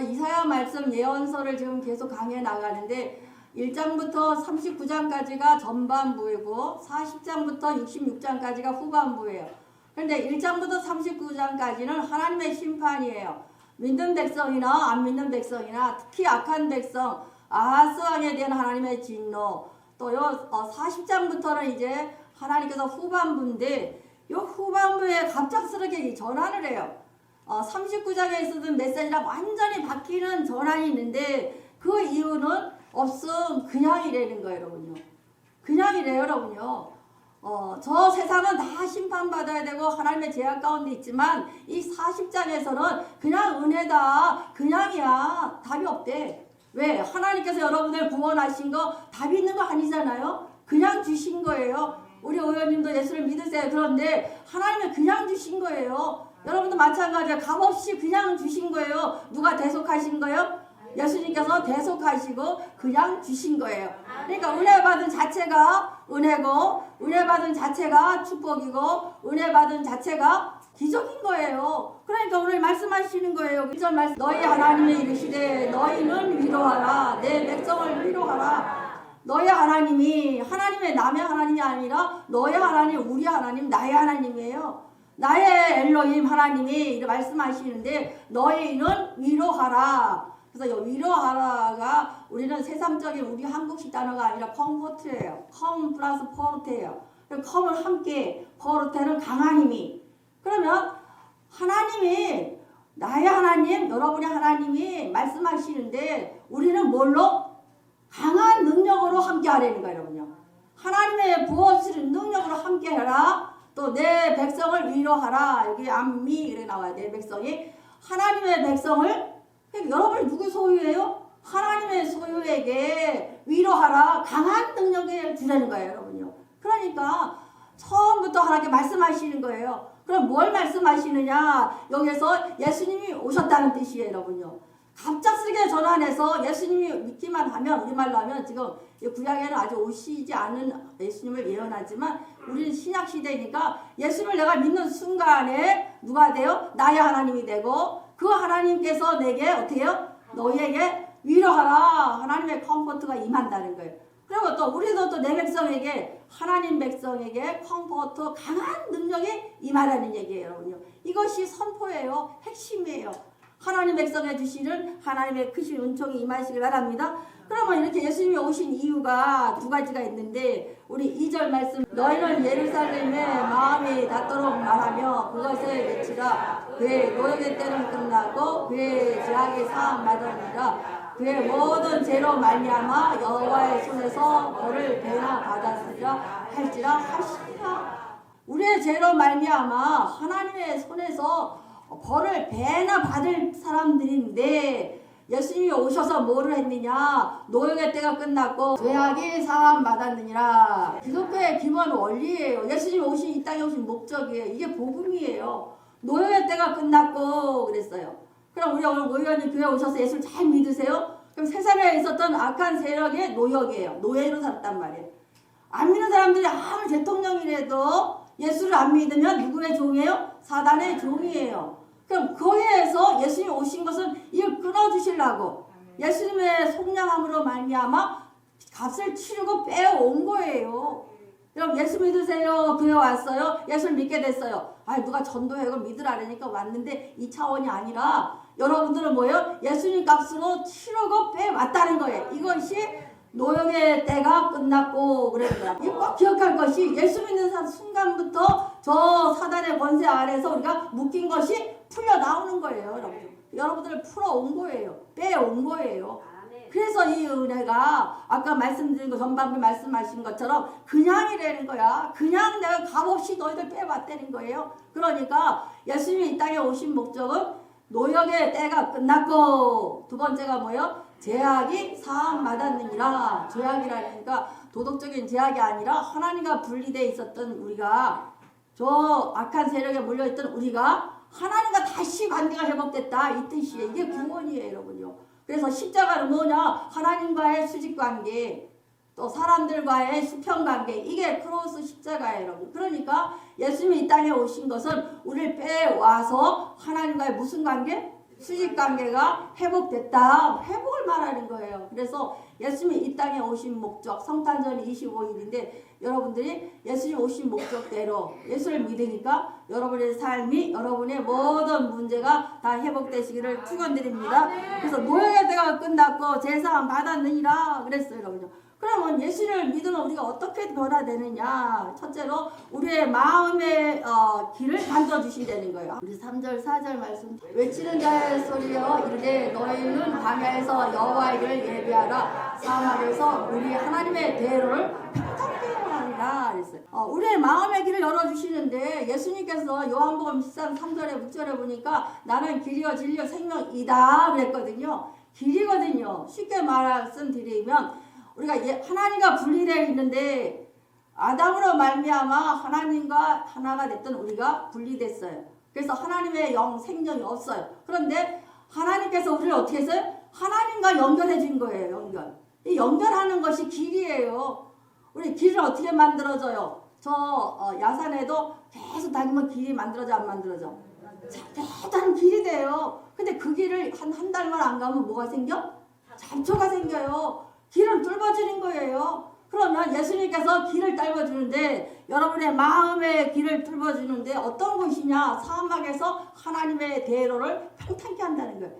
이사야 말씀 예언서를 지금 계속 강해 나가는데 1장부터 39장까지가 전반부이고 40장부터 66장까지가 후반부예요. 그런데 1장부터 39장까지는 하나님의 심판이에요. 믿는 백성이나 안 믿는 백성이나 특히 악한 백성 아하스 왕에 대한 하나님의 진노, 또 40장부터는 이제 하나님께서 후반부인데 이 후반부에 갑작스럽게 전환을 해요. 39장에 있었던 메시지랑 완전히 바뀌는 전환이 있는데 그 이유는 없음 그냥이라는 거예요, 여러분요. 그냥이래요, 여러분요. 저 세상은 다 심판받아야 되고 하나님의 제약 가운데 있지만 이 40장에서는 그냥 은혜다, 그냥이야, 답이 없대. 왜? 하나님께서 여러분을 구원하신 거 답이 있는 거 아니잖아요. 그냥 주신 거예요. 우리 의원님도 예수를 믿으세요. 그런데 하나님은 그냥 주신 거예요. 여러분도 마찬가지예요. 값없이 그냥 주신 거예요. 누가 대속하신 거예요? 예수님께서 대속하시고 그냥 주신 거예요. 그러니까 은혜 받은 자체가 은혜고, 은혜 받은 자체가 축복이고, 은혜 받은 자체가 기적인 거예요. 그러니까 오늘 말씀하시는 거예요. 1절 말씀, 너희 하나님이 이르시되 너희는 위로하라. 내 백성을 위로하라. 너희 하나님이 하나님의 남의 하나님이 아니라 너희 하나님, 우리 하나님, 나의 하나님이에요. 나의 엘로힘 하나님이 이렇게 말씀하시는데 너희는 위로하라. 그래서 위로하라가 우리는 세상적인 우리 한국식 단어가 아니라 컴포트예요. 컴 플러스 포르테예요. 컴은 함께, 포르테는 강한 힘이. 그러면 하나님이, 나의 하나님, 여러분의 하나님이 말씀하시는데 우리는 뭘로? 강한 능력으로 함께 하라는 거예요, 여러분요. 하나님의 부어주시는 능력으로 함께 해라. 또 내 백성을 위로하라. 여기 암미 이렇게 나와요. 내 백성이 하나님의 백성을, 여러분이 누구 소유예요? 하나님의 소유에게 위로하라. 강한 능력을 주라는 거예요, 여러분요. 그러니까 처음부터 하나님께 말씀하시는 거예요. 그럼 뭘 말씀하시느냐? 여기서 예수님이 오셨다는 뜻이에요, 여러분요. 갑작스럽게 전환해서 예수님이 믿기만 하면, 우리말로 하면 지금 구약에는 아직 오시지 않은 예수님을 예언하지만 우리는 신약 시대니까 예수님을 내가 믿는 순간에 누가 돼요? 나의 하나님이 되고 그 하나님께서 내게 어떻게 해요? 너희에게 위로하라. 하나님의 컴포트가 임한다는 거예요. 그리고 또 우리도 또 내 백성에게, 하나님 백성에게 컴포트, 강한 능력이 임하라는 얘기예요, 여러분요. 이것이 선포예요. 핵심이에요. 하나님 백성에 주시는 하나님의 크신 은총이 임하시길 바랍니다. 그러면 이렇게 예수님이 오신 이유가 두 가지가 있는데 우리 2절 말씀, 너희는 예루살렘에 마음이 닿도록 말하며 그것을 외치라. 그의 노역의 때는 끝나고 그의 죄악의 사함 받으리라. 그의 모든 죄로 말미암아 여호와의 손에서 벌을 배나 받았으리라 할지라 하시라. 우리의 죄로 말미암아 하나님의 손에서 벌을 배나 받을 사람들인데 예수님이 오셔서 뭐를 했느냐? 노역의 때가 끝났고 죄악이 사함 받았느니라. 기독교의 기본 원리예요. 예수님이 오신, 이 땅에 오신 목적이에요. 이게 복음이에요. 노역의 때가 끝났고 그랬어요. 그럼 우리 오늘 의원님 교회 오셔서 예수를 잘 믿으세요? 그럼 세상에 있었던 악한 세력의 노역이에요. 노예로 살았단 말이에요. 안 믿는 사람들이 아무리 대통령이라도 예수를 안 믿으면 누구의 종이에요? 사단의 종이에요. 그럼 거기에서 예수님이 오신 것은 이걸 끊어주시려고 예수님의 속량함으로 말미암아 값을 치르고 빼온 거예요. 그럼 예수 믿으세요. 교회 왔어요. 예수를 믿게 됐어요. 누가 전도회고 믿으라니까 왔는데 이 차원이 아니라 여러분들은 뭐예요? 예수님 값으로 치르고 빼왔다는 거예요. 이것이 노역의 때가 끝났고 그랬더라. 이거 꼭 기억할 것이 예수 믿는 순간부터 저 사단의 권세 아래서 우리가 묶인 것이 풀려 나오는 거예요, 여러분. 여러분들을 풀어온 거예요. 빼온 거예요. 그래서 이 은혜가 아까 말씀드린 거 전반부에 말씀하신 것처럼 그냥이라는 거야. 그냥 내가 값없이 너희들 빼왔다는 거예요. 그러니까 예수님이 이 땅에 오신 목적은 노역의 때가 끝났고 두 번째가 뭐예요? 죄악이 사함 받았느니라. 죄악이라니까 도덕적인 죄악이 아니라 하나님과 분리되어 있었던 우리가, 저 악한 세력에 몰려있던 우리가 하나님과 다시 관계가 회복됐다, 이 뜻이에요. 이게 구원이에요, 여러분요. 그래서 십자가는 뭐냐? 하나님과의 수직관계, 또 사람들과의 수평관계, 이게 크로스 십자가예요, 여러분. 그러니까 예수님이 이 땅에 오신 것은 우리를 빼와서 하나님과의 무슨 관계? 수직관계가 회복됐다. 회복을 말하는 거예요. 그래서 예수님이 이 땅에 오신 목적, 성탄절이 25일인데 여러분들이 예수님 오신 목적대로 예수를 믿으니까 여러분의 삶이, 여러분의 모든 문제가 다 회복되시기를 축원드립니다. 그래서 노예의 때가 끝났고 제사함 받았느니라 그랬어요. 여러분. 그러면 예수를 믿으면 우리가 어떻게 변화되느냐? 첫째로 우리의 마음의 길을 만들어주신다는 거예요. 우리 3절 4절 말씀, 외치는 자의 소리여 이르되 너희는 광야에서 여호와의 길을 예비하라. 사막에서 우리 하나님의 대로를 평탄케 하리라 그랬어요. 우리의 마음의 길을 열어주시는데 예수님께서 요한복음 13 3절에 6절에 보니까 나는 길이요 진리요 생명이다 그랬거든요. 길이거든요. 쉽게 말씀드리면 우리가 하나님과 분리되어 있는데 아담으로 말미암아 하나님과 하나가 됐던 우리가 분리됐어요. 그래서 하나님의 생명이 없어요. 그런데 하나님께서 우리를 어떻게 했어요? 하나님과 연결해 준 거예요. 이 연결하는 것이 길이에요. 우리 길을 어떻게 만들어져요? 야산에도 계속 다니면 길이 만들어져 안 만들어져? 대단한 길이 돼요. 근데 그 길을 한 달만 안 가면 뭐가 생겨? 잡초가 생겨요. 길은 뚫어지는 거예요. 그러면 예수님께서 길을 뚫어주는데 여러분의 마음의 길을 뚫어주는데 어떤 것이냐? 사막에서 하나님의 대로를 평탄케 한다는 거예요.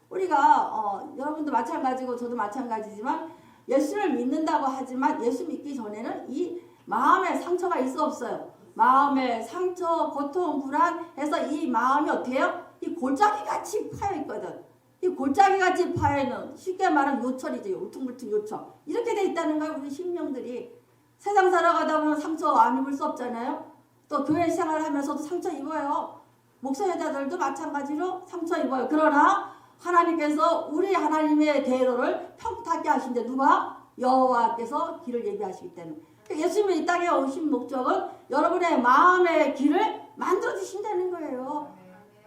우리가 여러분도 마찬가지고 저도 마찬가지지만 예수를 믿는다고 하지만 예수 믿기 전에는 이 마음에 상처가 있어 없어요? 마음에 상처, 고통, 불안해서 이 마음이 어떻게 해요? 이 골짜기 같이 파여 있거든. 이 골짜기 같이 파여는 쉽게 말하면 요철이죠. 울퉁불퉁 요철. 이렇게 돼 있다는 거예요. 우리 심령들이. 세상 살아가다 보면 상처 안 입을 수 없잖아요. 또 교회 생활을 하면서도 상처 입어요. 목사여자들도 마찬가지로 상처 입어요. 그러나 하나님께서 우리 하나님의 대로를 평탄하게 하신데 누가? 여호와께서 길을 예비하시기 때문에. 예수님이 이 땅에 오신 목적은 여러분의 마음의 길을 만들어 주신다는 거예요.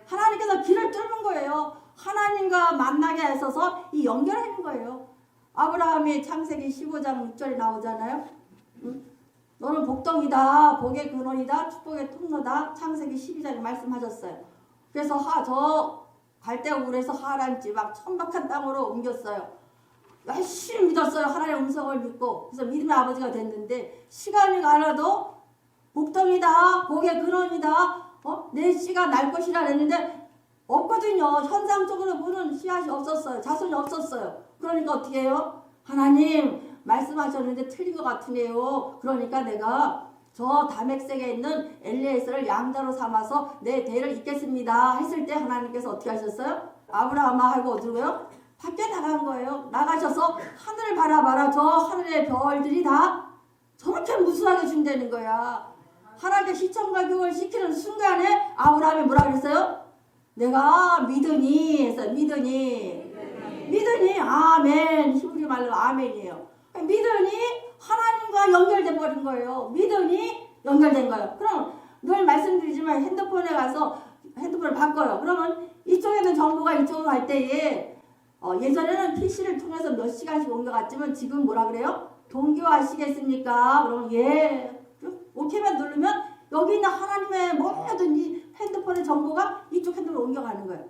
하나님께서 길을 뚫는 거예요. 하나님과 만나게 하셔서 이 연결하는 거예요. 아브라함이 창세기 15장 6절에 나오잖아요. 응? 너는 복덩이다, 복의 근원이다, 축복의 통로다. 창세기 12장에 말씀하셨어요. 그래서 저 갈대우르에서 하란 지방 천박한 땅으로 옮겼어요. 열심히 믿었어요. 하나님의 음성을 믿고. 그래서 믿음의 아버지가 됐는데 시간이 가나도 복덩이다, 복의 근원이다, 내 씨가 날 것이라 했는데 없거든요. 현상적으로 보는 씨앗이 없었어요. 자손이 없었어요. 그러니까 어떻게 해요? 하나님 말씀하셨는데 틀린 것 같으네요. 그러니까 내가 저 다맥색에 있는 엘리에셀을 양자로 삼아서 내 대를 잇겠습니다 했을 때 하나님께서 어떻게 하셨어요? 아브라함아 하고 어디로요? 밖에 나간 거예요. 나가셔서 하늘을 바라봐라. 저 하늘의 별들이 다 저렇게 무수하게 준다는 거야. 하나님의 시청과 교육을 시키는 순간에 아브라함이 뭐라 그랬어요? 내가 믿으니 해서 믿으니 아멘. 히브리 말로 아멘이에요. 믿으니 하나님과 연결돼 버린 거예요. 믿으니 연결된 거예요. 그럼 늘 말씀드리지만 핸드폰에 가서 핸드폰을 바꿔요. 그러면 이쪽에 있는 정보가 이쪽으로 갈 때에 예전에는 PC를 통해서 몇 시간씩 옮겨갔지만 지금 뭐라 그래요? 동교하시겠습니까? 그러면 예. 오케이만 누르면 여기 있는 하나님의 모든 이 핸드폰의 정보가 이쪽 핸드폰으로 옮겨가는 거예요.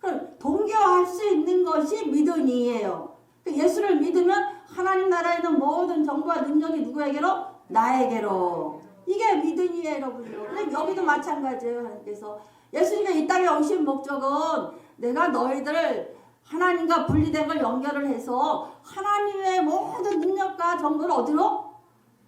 그럼 동교할 수 있는 것이 믿음이에요. 예수를 믿으면 하나님 나라에 있는 모든 정보와 능력이 누구에게로? 나에게로. 이게 믿음이에요, 여러분요. 근데 여기도 마찬가지예요. 하나님께서 예수님이 이 땅에 오신 목적은 내가 너희들을 하나님과 분리된 걸 연결을 해서 하나님의 모든 능력과 정보를 어디로?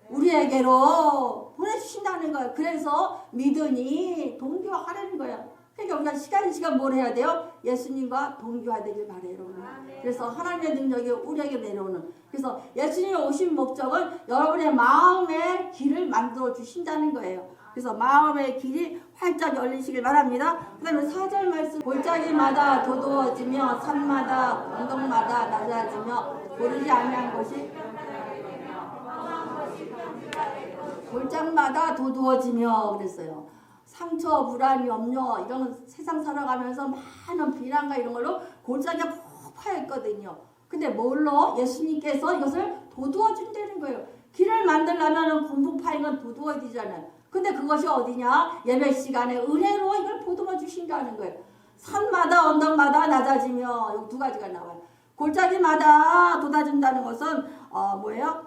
우리에게로 보내주신다는 거예요. 그래서 믿으니 동교하라는 거예요. 그러니까 우리가 시간 뭘 해야 돼요? 예수님과 동교화되길 바래요, 여러분. 그래서 하나님의 능력이 우리에게 내려오는. 그래서 예수님이 오신 목적은 여러분의 마음의 길을 만들어 주신다는 거예요. 그래서 마음의 길이 활짝 열리시길 바랍니다. 그 다음에 4절 말씀. 골짜기마다 도도해지며 산마다 언덕마다 낮아지며 고르지 아니한 것이 골짜기마다 도두어지며 그랬어요. 상처, 불안, 염려 이런 세상 살아가면서 많은 비난과 이런 걸로 골짜기가 푹 파였거든요. 근데 뭘로? 예수님께서 이것을 도두어 준다는 거예요. 길을 만들려면 공부 파인 건 도두어지잖아요. 근데 그것이 어디냐? 예배 시간에 은혜로 이걸 보듬어 주신다는 거예요. 산마다 언덕마다 낮아지며 이 두 가지가 나와요. 골짜기마다 돋아진다는 것은 뭐예요?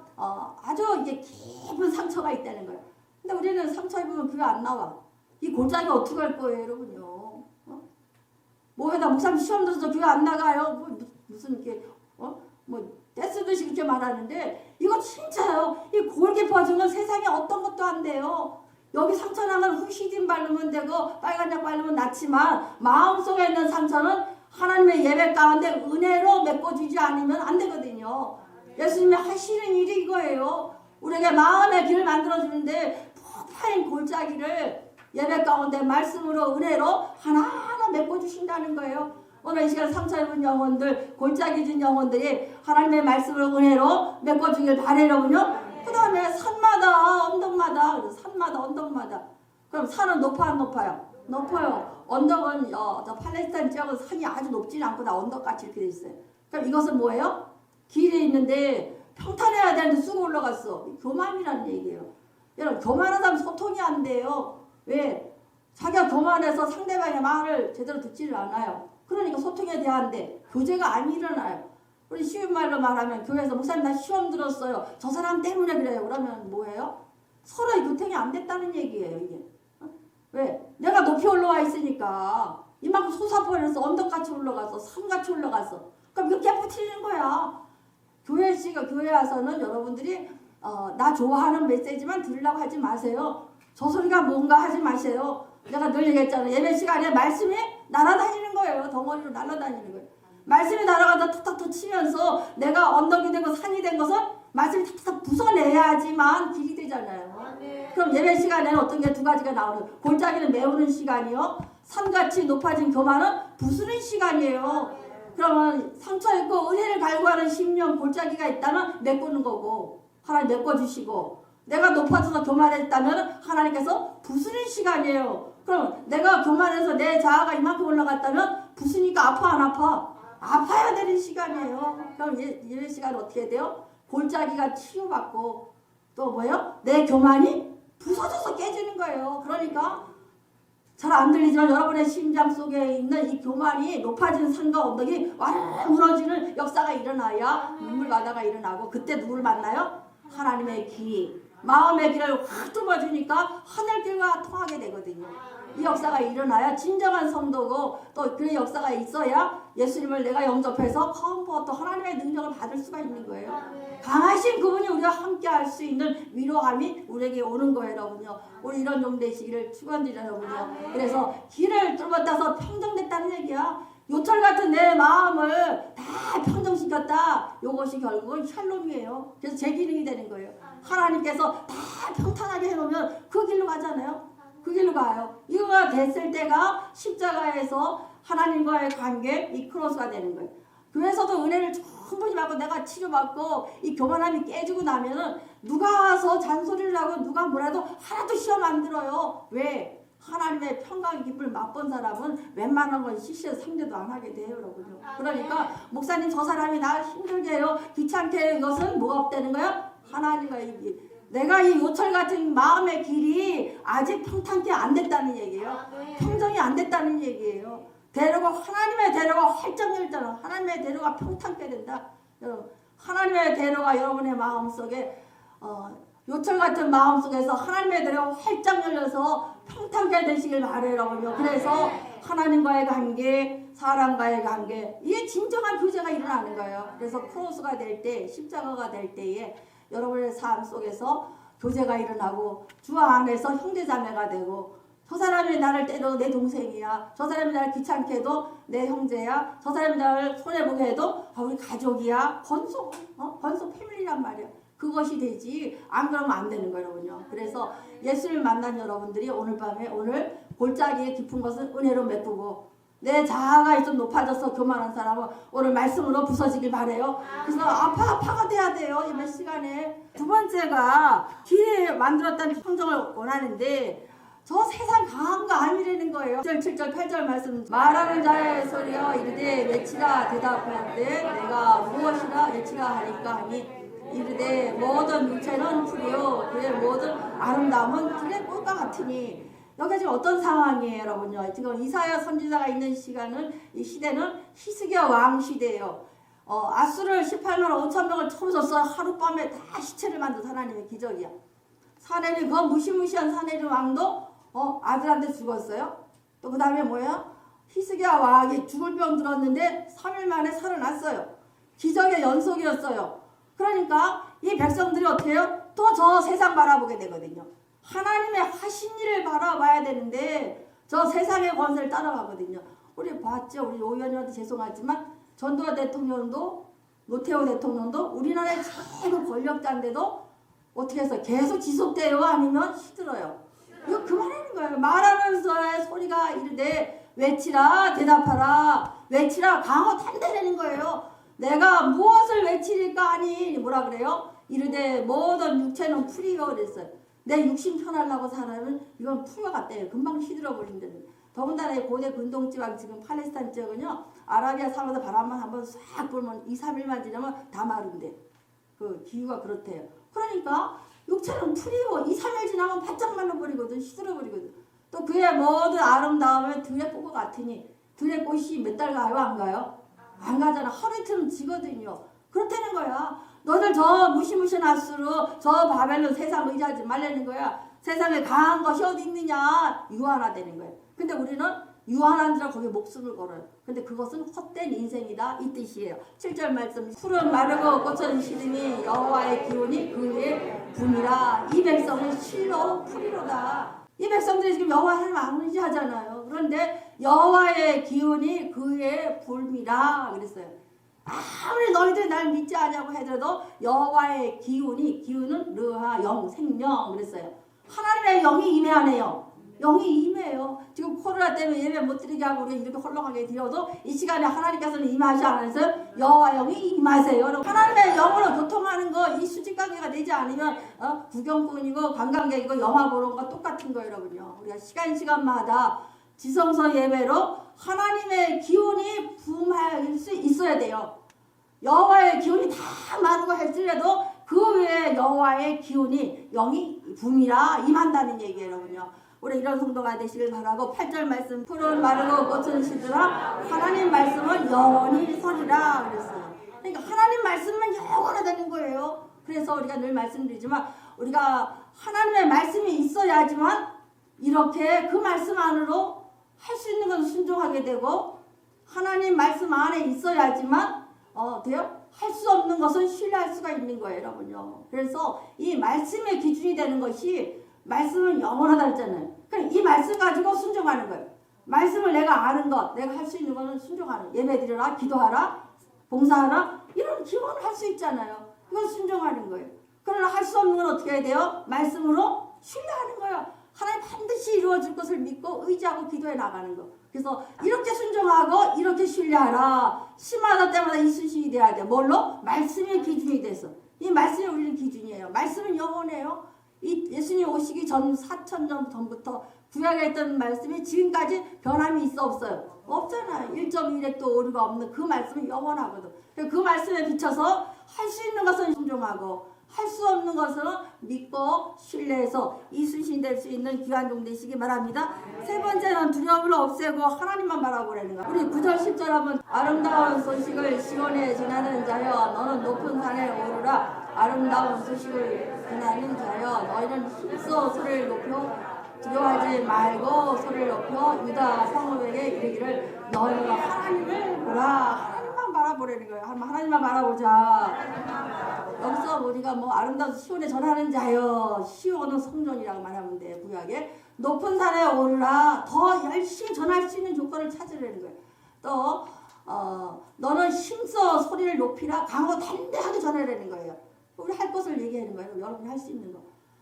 아주 이게 깊은 상처가 있다는 거예요. 근데 우리는 상처 입으면 그게 안 나와. 이 골짜기 어떻게 할 거예요, 여러분요? 뭐해다 목사님 시험 들어서 교회 안 나가요? 뭐 무슨 이렇게 뭐 떼쓰듯이 그렇게 말하는데 이거 진짜요. 이 골 깊어지면 세상에 어떤 것도 안 돼요. 여기 상처 나면 후시딘 바르면 되고 빨간약 바르면 낫지만 마음속에 있는 상처는 하나님의 예배 가운데 은혜로 메꿔주지 않으면 안 되거든요. 예수님이 하시는 일이 이거예요. 우리에게 마음의 길을 만들어주는데 폭파인 골짜기를 예배 가운데 말씀으로 은혜로 하나하나 메꿔주신다는 거예요. 오늘 이 시간 상처 입은 영혼들, 골짜기 진 영혼들이 하나님의 말씀으로 은혜로 메꿔주길 바라려군요. 그 다음에 산마다 언덕마다, 산마다 언덕마다. 그럼 산은 높아 안 높아요? 높아요. 언덕은 저 팔레스타인 지역은 산이 아주 높지는 않고 다 언덕같이 이렇게 돼 있어요. 그럼 이것은 뭐예요? 길에 있는데 평탄해야 되는데 쑥 올라갔어. 교만이라는 얘기예요. 여러분 교만한 사람 소통이 안 돼요. 왜? 자기가 교만해서 상대방의 말을 제대로 듣지를 않아요. 그러니까 소통에 대한데 교제가 안 일어나요. 우리 쉬운 말로 말하면 교회에서 목사님 나 시험 들었어요. 저 사람 때문에 그래요. 그러면 뭐예요? 서로의 교통이 안 됐다는 얘기예요. 이게. 왜? 내가 높이 올라와 있으니까 이만큼 솟아버려서 언덕같이 올라가서 산같이 올라갔어. 그럼 이거 깨부치는 거야. 교회 와서는 여러분들이 나 좋아하는 메시지만 들으려고 하지 마세요. 저 소리가 뭔가 하지 마세요. 내가 늘 얘기했잖아요. 예배 시간에 말씀이 날아다니는 거예요. 덩어리로 날아다니는 거예요. 말씀이 날아가다 탁탁탁 치면서 내가 언덕이 되고 산이 된 것은 말씀이 탁탁 부숴내야지만 길이 되잖아요. 그럼 예배 시간에는 어떤 게 두 가지가 나오는 거예요. 골짜기는 메우는 시간이요. 산같이 높아진 교만은 부수는 시간이에요. 그러면 상처 있고 은혜를 갈구하는 심령 골짜기가 있다면 메꾸는 거고 하나님 메꿔주시고 내가 높아져서 교만했다면 하나님께서 부수는 시간이에요. 그럼 내가 교만해서 내 자아가 이만큼 올라갔다면 부수니까 아파 안 아파? 아파야 되는 시간이에요. 그럼 예배 시간은 어떻게 돼요? 골짜기가 치유받고 또 뭐예요? 내 교만이 부서져서 깨지는 거예요. 그러니까 잘 안 들리지만 여러분의 심장 속에 있는 이 교만이 높아지는 산과 언덕이 와르르 무너지는 역사가 일어나야 눈물 바다가 일어나고 그때 누구를 만나요? 하나님의 길, 마음의 길을 확 뚫어주니까 하늘길과 통하게 되거든요. 이 역사가 일어나야 진정한 성도고 또 그런 역사가 있어야 예수님을 내가 영접해서 처음부터 또 하나님의 능력을 받을 수가 있는 거예요. 강하신 그분이 우리와 함께 할 수 있는 위로함이 우리에게 오는 거예요, 여러분요. 우리 이런 종 되시기를 축원드려요, 여러분요. 그래서 길을 뚫어따서 평정됐다는 얘기야. 요철 같은 내 마음을 다 평정시켰다. 이것이 결국은 샬롬이에요. 그래서 제 기능이 되는 거예요. 하나님께서 다 평탄하게 해놓으면 그 길로 가잖아요. 그 길로 가요. 이거가 됐을 때가 십자가에서 하나님과의 관계, 이 크로스가 되는 거예요. 교회에서도 은혜를 충분히 받고 내가 치료받고 이 교만함이 깨지고 나면은 누가 와서 잔소리를 하고 누가 뭐라도 하나도 시험 안 들어요. 왜? 하나님의 평강 기쁨을 맛본 사람은 웬만한 건 시시해서 상대도 안 하게 돼요, 여러분요. 그러니까 목사님 저 사람이 나 힘들게 해요, 귀찮게 해요. 이것은 뭐가 없다는 거야? 하나님과 내가 이 요철 같은 마음의 길이 아직 평탄케 안 됐다는 얘기예요. 평정이 안 됐다는 얘기예요. 대로가 하나님의 대로가 활짝 열잖아. 하나님의 대로가 평탄케 된다. 여러분, 하나님의 대로가 여러분의 마음속에 요철 같은 마음속에서 하나님의 대로가 활짝 열려서 평탄케 되시길 바라요, 여러분요. 그래서 하나님과의 관계, 사람과의 관계, 이게 진정한 교제가 일어나는 거예요. 그래서 크로스가 될 때, 십자가가 될 때에 여러분의 삶 속에서 교제가 일어나고 주 안에서 형제자매가 되고 저 사람이 나를 때려도 내 동생이야. 저 사람이 나를 귀찮게 해도 내 형제야. 저 사람이 나를 손해보게 해도 우리 가족이야. 건속 패밀리란 말이야. 그것이 되지 안 그러면 안 되는 거예요, 여러분요. 그래서 예수를 만난 여러분들이 오늘 밤에 오늘 골짜기에 깊은 것은 은혜로 메꾸고 내 자아가 좀 높아져서 교만한 사람은 오늘 말씀으로 부서지길 바래요. 그래서 아파가 돼야 돼요, 이번 시간에. 두 번째가 길에 만들었다는 평정을 원하는데 저 세상 강한 거 아니라는 거예요. 6절, 7절, 8절 말씀. 말하는 자의 소리여 이르되 외치라 대답하되 내가 무엇이라 외치라 하니까 하니 이르되 모든 육체는 풀이요 그의 모든 아름다움은 들의 꽃과 같으니 여기가 지금 어떤 상황이에요, 여러분요? 지금 이사야 선지자가 있는 이 시대는 히스기야 왕 시대예요. 아수를 18만 5천 명을 쳐부셨어요. 하룻밤에 다 시체를 만든 하나님의 기적이야. 사내립, 그 무시무시한 사내립 왕도 아들한테 죽었어요. 또 그 다음에 뭐예요? 히스기야 왕이 죽을 병 들었는데 3일 만에 살아났어요. 기적의 연속이었어요. 그러니까 이 백성들이 어떻게 해요? 또 저 세상 바라보게 되거든요. 하나님의 하신 일을 바라봐야 되는데 저 세상의 권세를 따라가거든요. 우리 봤죠? 우리 오 의원님한테 죄송하지만 전두환 대통령도 노태우 대통령도 우리나라의 최고 권력자인데도 어떻게 해서 계속 지속돼요? 아니면 시들어요? 이거 그만하는 거예요. 말하면서의 소리가 이르되 외치라 대답하라 외치라 강호 탄대라는 거예요. 내가 무엇을 외치리까 하니 뭐라 그래요? 이르되 모든 육체는 풀이요 그랬어요. 내 육신 편하려고 살아면 이건 풀과 같대요. 금방 시들어 버린다는. 더군다나 고대 근동지방 지금 팔레스타인 지역은요. 아라비아 상에서 바람만 한번 싹 불면 2, 3일만 지나면 다 마른대. 그 기후가 그렇대요. 그러니까 육체는 풀이요. 2, 3일 지나면 바짝 말라버리거든. 시들어 버리거든. 또 그의 모든 아름다움은 들의 꽃과 같으니 들의 꽃이 몇 달 가요? 안 가요? 안 가잖아. 하루 이틀은 지거든요. 그렇다는 거야. 너들 저 무시무시한 아수로 저 바벨론 세상 의지하지 말라는 거야. 세상에 강한 것이 어디 있느냐. 유한화되는 거예요. 근데 우리는 유한한 자라 거기에 목숨을 걸어요. 근데 그것은 헛된 인생이다 이 뜻이에요. 7절 말씀 풀은 마르고 꽃은 시드니 여호와의 기운이 그의 붐이라 이 백성은 실로 풀이로다. 이 백성들이 지금 여호와 하나님 안 의지하잖아요. 그런데 여호와의 기운이 그의 붐이라 그랬어요. 아무리 너희들이 날 믿지 않냐고 하더라도 여호와의 기운은 르하 영 생명 그랬어요. 하나님의 영이 임해하네요. 영이 임해요. 지금 코로나 때문에 예배 못 드리게 하고 우리 이렇게 헐렁하게 드려도 이 시간에 하나님께서는 임하지 않아서 여호와 영이 임하세요. 하나님의 영으로 교통하는 거 이 수직관계가 되지 않으면 구경꾼이고 관광객이고 영화 보는 거 똑같은 거예요, 여러분요. 우리가 시간마다 지성소 예배로 하나님의 기운이 붐할 수 있어야 돼요. 여호와의 기운이 다 마르고 할지라도 그 외에 여호와의 기운이 영이 붐이라 임한다는 얘기예요, 여러분요. 우리 이런 성도가 되시길 바라고 8절 말씀 풀은 마르고 꽃은 시들아 하나님 말씀은 영원히 서리라 그랬어요. 그러니까 하나님 말씀은 영원하다는 거예요. 그래서 우리가 늘 말씀드리지만 우리가 하나님의 말씀이 있어야지만 이렇게 그 말씀 안으로 할 수 있는 건 순종하게 되고 하나님 말씀 안에 있어야지만 돼요? 할 수 없는 것은 신뢰할 수가 있는 거예요, 여러분요. 그래서 이 말씀의 기준이 되는 것이 말씀은 영원하다 했잖아요. 그러니까 이 말씀 가지고 순종하는 거예요. 말씀을 내가 아는 것, 내가 할 수 있는 것은 순종하는. 예배드려라, 기도하라, 봉사하라 이런 기본을 할 수 있잖아요. 이건 순종하는 거예요. 그러나 할 수 없는 건 어떻게 해야 돼요? 말씀으로 신뢰하는 거예요. 하나님 반드시 이루어질 것을 믿고 의지하고 기도해 나가는 거. 그래서 이렇게 순종하고 이렇게 신뢰하라. 시마다 때마다 이 수식이 돼야 돼. 뭘로? 말씀의 기준이 돼서. 이 말씀이 우리는 기준이에요. 말씀은 영원해요. 이 예수님 오시기 전 4,000년 전부터 구약에 있던 말씀이 지금까지 변함이 있어 없어요? 없잖아요. 1.1획도 오류가 없는 그 말씀은 영원하거든. 그 말씀에 비춰서 할 수 있는 것은 순종하고 할 수 없는 것은 믿고 신뢰해서 이순신 될 수 있는 귀한종 되시기 바랍니다. 세 번째는 두려움을 없애고 하나님만 바라보라는 거. 우리 9절 10절 한번 아름다운 소식을 시온에 전하는 자여 너는 높은 산에 오르라. 아름다운 소식을 전하는 자여 너희는 힘써 소리를 높여 두려워하지 말고 소리를 높여 유다 성읍에게 이르기를 너희가 하나님을 보라. 하나님만 바라보라는 거예요. 하나님만 바라보자. 여기서 우리가 뭐 아름다운 시온에 전하는 자여 시온은 성전이라고 말하면 돼요. 구약에 높은 산에 오르라. 더 열심히 전할 수 있는 조건을 찾으라는 거예요. 또 너는 힘써 소리를 높이라. 강하고 담대하게 전하라는 거예요. 우리 할 것을 얘기하는 거예요. 여러분이 할 수 있는 거.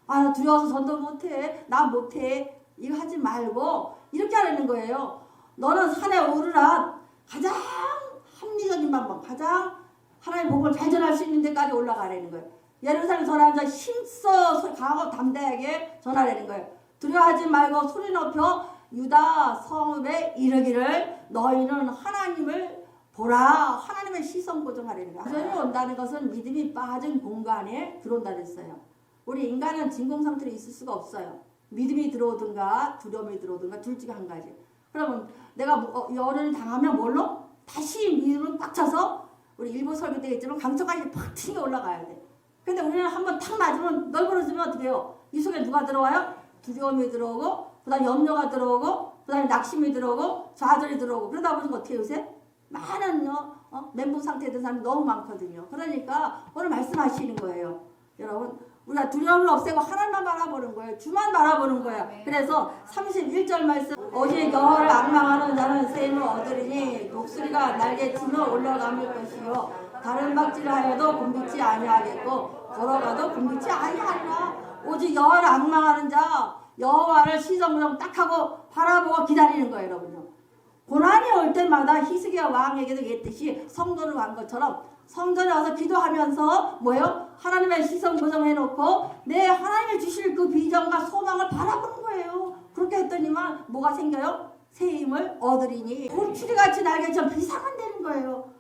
아 두려워서 전도 못해. 나 못해. 이거 하지 말고 이렇게 하라는 거예요. 너는 산에 오르라. 가장 합리적인 방법. 가장 하나님의 복음을 잘 전할 수 있는 데까지 올라가라는 거예요. 예루살렘 전하는 자 힘써 강하고 담대하게 전하라는 거예요. 두려워하지 말고 소리 높여 유다 성읍에 이르기를 너희는 하나님을 보라. 하나님의 시선 고정하라는 거예요. 가정이 온다는 것은 믿음이 빠진 공간에 들어온다 그랬어요. 우리 인간은 진공 상태로 있을 수가 없어요. 믿음이 들어오든가 두려움이 들어오든가 둘 중에 한 가지. 그러면 내가 열을 당하면 뭘로? 다시 믿음을 꽉 차서 우리 일부 설교 때 있지만 강철까지 팍 튕겨 올라가야 돼. 근데 우리는 한번 탁 맞으면 널브러지면 어떻게 해요? 이 속에 누가 들어와요? 두려움이 들어오고 그 다음에 염려가 들어오고 그 다음에 낙심이 들어오고 좌절이 들어오고 그러다 보니까 어떻게 요새? 많은 멘붕 상태에 든 사람이 너무 많거든요. 그러니까 오늘 말씀하시는 거예요. 여러분 우리가 두려움을 없애고 하나님만 바라보는 거예요. 주만 바라보는 거예요. 그래서 31절 말씀 오직 여호와를 앙망하는 자는 새 힘을 얻으리니 독수리가 날개치며 올라감을 것이요 다른 박질을 하여도 곤비치 아니하겠고 걸어가도 곤비치 아니하리라. 오직 여호와를 앙망하는 자 여호와를 시정무정 딱 하고 바라보고 기다리는 거예요. 여러분요. 고난이 올 때마다 히스기야 왕에게도 얘기했듯이 성전을 간 것처럼 성전에 와서 기도하면서 뭐예요? 하나님의 시선 고정해놓고 내 하나님이 주실 그 비전과 소망을 바라보는 거예요. 그렇게 했더니만 뭐가 생겨요? 새 힘을 얻으리니 돌추리같이 날개처럼 비상은 되는 거예요.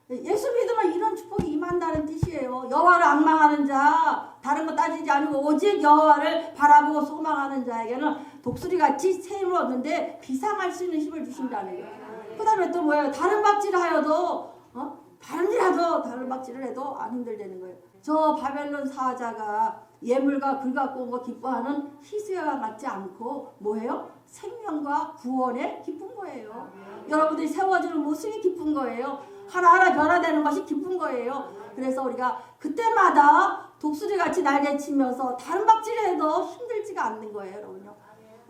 예수 믿으면 이런 축복이 임한다는 뜻이에요. 여호와를 앙망하는 자 다른 거 따지지 않고 오직 여호와를 바라보고 소망하는 자에게는 독수리같이 새 힘을 얻는데 비상할 수 있는 힘을 주신다는 거예요. 그 다음에 또 뭐예요? 다른 박질을 하여도 다른 박질을 해도 안 힘들다는 거예요. 저 바벨론 사자가 예물과 글 갖고 온 거 기뻐하는 히스기야와 같지 않고 뭐예요? 생명과 구원에 기쁜 거예요. 여러분들이 세워지는 모습이 기쁜 거예요. 하나하나 변화되는 것이 기쁜 거예요. 그래서 우리가 그때마다 독수리같이 날개치면서 다른 박질을 해도 힘들지가 않는 거예요. 여러분요.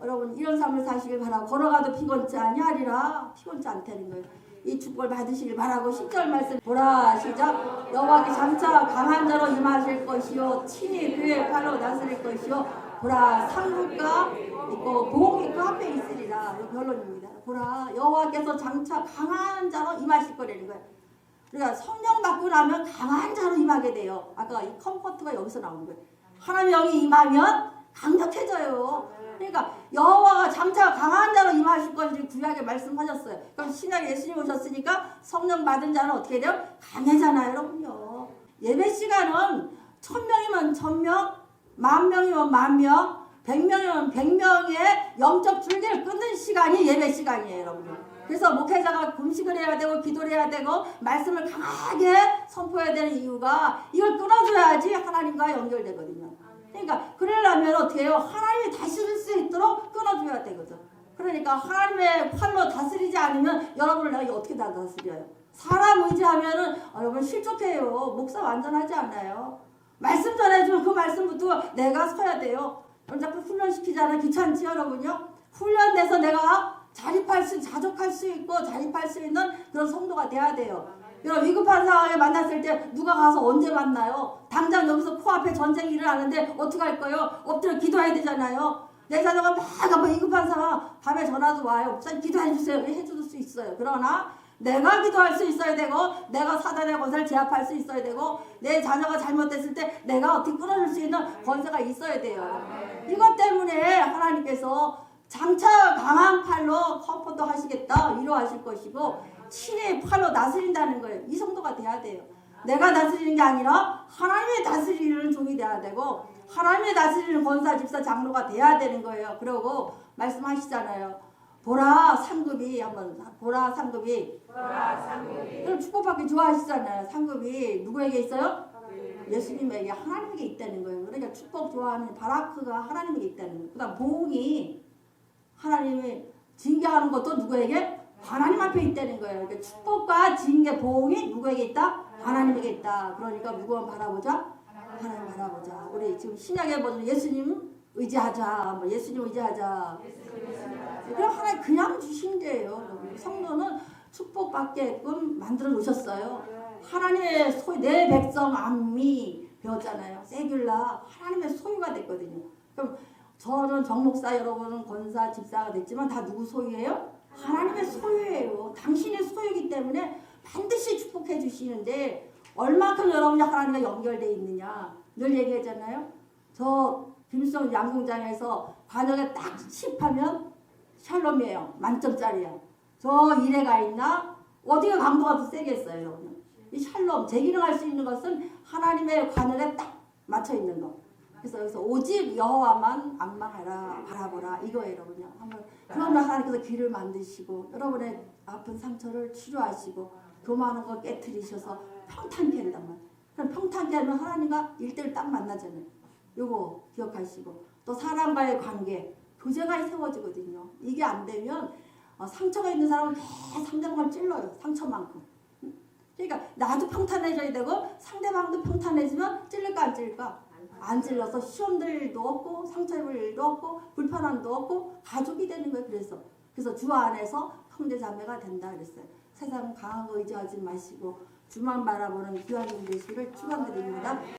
여러분 이런 삶을 사시길 바라고 걸어가도 피곤치 아니하리라. 피곤치 않다는 거예요. 이 축복을 받으시길 바라고 10절 말씀 보라 시작 여호와께 장차 강한 자로 임하실 것이요 친히 그의 팔로 다스릴 것이요 보라 상급과 있고 보응이 그 앞에 있으리라. 이 결론입니다. 보라 여호와께서 장차 강한 자로 임하실 거라는 거예요. 그러니까 성령 받고 나면 강한 자로 임하게 돼요. 아까 이 컴포트가 여기서 나온 거예요. 하나님 영이 임하면 강력해져요. 그러니까 여호와가 장차 강한 자로 임하실 것을 구약에 말씀하셨어요. 그럼 신약에 예수님 오셨으니까 성령 받은 자는 어떻게 돼요? 강해잖아요. 여러분요. 예배 시간은 1000명이면 1000명, 10,000명이면 10,000명, 100명이면 100명의 영적 줄기를 끊는 시간이 예배 시간이에요. 여러분요. 그래서 목회자가 금식을 해야 되고 기도를 해야 되고 말씀을 강하게 선포해야 되는 이유가 이걸 끊어줘야지 하나님과 연결되거든요. 그러니까 그러려면 어떻게 해요? 하나님이 다스릴 수 있도록 끊어줘야 되거든. 그러니까 하나님의 팔로 다스리지 않으면 여러분을 내가 어떻게 다 다스려요? 사람 의지하면은 여러분 실족해요. 목사 완전하지 않아요. 말씀 전해주면 그 말씀부터 내가 서야 돼요. 여러분 자꾸 훈련시키잖아요. 귀찮지 여러분요? 훈련돼서 내가 자족할 수 있고 자립할 수 있는 그런 성도가 돼야 돼요. 여러분 위급한 상황에 만났을 때 누가 가서 언제 만나요? 당장 여기서 코앞에 전쟁이 일어나는데 어떻게 할 거예요? 엎드려 기도해야 되잖아요. 내 자녀가 막 위급한 상황 밤에 전화도 와요. 목사님 기도해 주세요. 해줄 수 있어요. 그러나 내가 기도할 수 있어야 되고 내가 사단의 권세를 제압할 수 있어야 되고 내 자녀가 잘못됐을 때 내가 어떻게 끌어줄 수 있는 권세가 있어야 돼요. 이것 때문에 하나님께서 장차 강한 팔로 컴포트 하시겠다 위로하실 것이고 친히 팔로 다스린다는 거예요. 이 정도가 돼야 돼요. 내가 다스리는 게 아니라 하나님의 다스리는 종이 돼야 되고 하나님의 다스리는 권사, 집사, 장로가 돼야 되는 거예요. 그러고 말씀하시잖아요. 보라 상급이 한번 보라 상급이 그럼 축복받기 좋아하시잖아요. 상급이 누구에게 있어요? 예수님에게 하나님에게 있다는 거예요. 그러니까 축복 좋아하는 바라크가 하나님에게 있다는 거예요. 그 다음 보응이 하나님이 징계하는 것도 누구에게? 하나님 앞에 있다는 거예요. 그러니까 축복과 징계, 보응이 누구에게 있다? 하나님에게 있다. 그러니까 누구만 바라보자? 하나님 바라보자. 우리 지금 신약에 보면 예수님 의지하자. 예수님 의지하자. 그럼 하나님 그냥 주신대요. 성도는 축복받게끔 만들어 놓으셨어요. 하나님의 소유, 내 백성 암미 배웠잖아요. 세귤라 하나님의 소유가 됐거든요. 그럼 저는 정목사, 여러분은 권사, 집사가 됐지만 다 누구 소유예요? 하나님의 소유예요. 당신의 소유이기 때문에 반드시 축복해 주시는데 얼마큼 여러분이 하나님과 연결되어 있느냐 늘 얘기했잖아요. 저 김수정 양궁장에서 관역에 딱 10하면 샬롬이에요. 만점짜리야. 저 일에 가 있나? 어디가 강도가 더 세겠어요. 여러분. 이 샬롬, 재기능할 수 있는 것은 하나님의 관역에 딱 맞춰 있는 거. 그래서 여기서 오직 여호와만 악망하라 바라보라 이거예요, 여러분요. 한번 그러면 하나님께서 길을 만드시고 여러분의 아픈 상처를 치료하시고 교만한 거 깨트리셔서 평탄케 한단 말이에요. 그럼 평탄케 하면 하나님과 1대1 딱 만나잖아요. 요거 기억하시고 또 사람과의 관계 교제가 세워지거든요. 이게 안 되면 상처가 있는 사람은 계속 상대방을 찔러요. 상처만큼. 그러니까 나도 평탄해져야 되고 상대방도 평탄해지면 찔릴까 안 찔릴까? 안 찔러서 시험될 일도 없고 상처 입을 일도 없고 불편함도 없고 가족이 되는 거예요. 그래서 주 안에서 형제자매가 된다 그랬어요. 세상 강한 거 의지하지 마시고 주만 바라보는 귀한 종 되시기를 축원드립니다.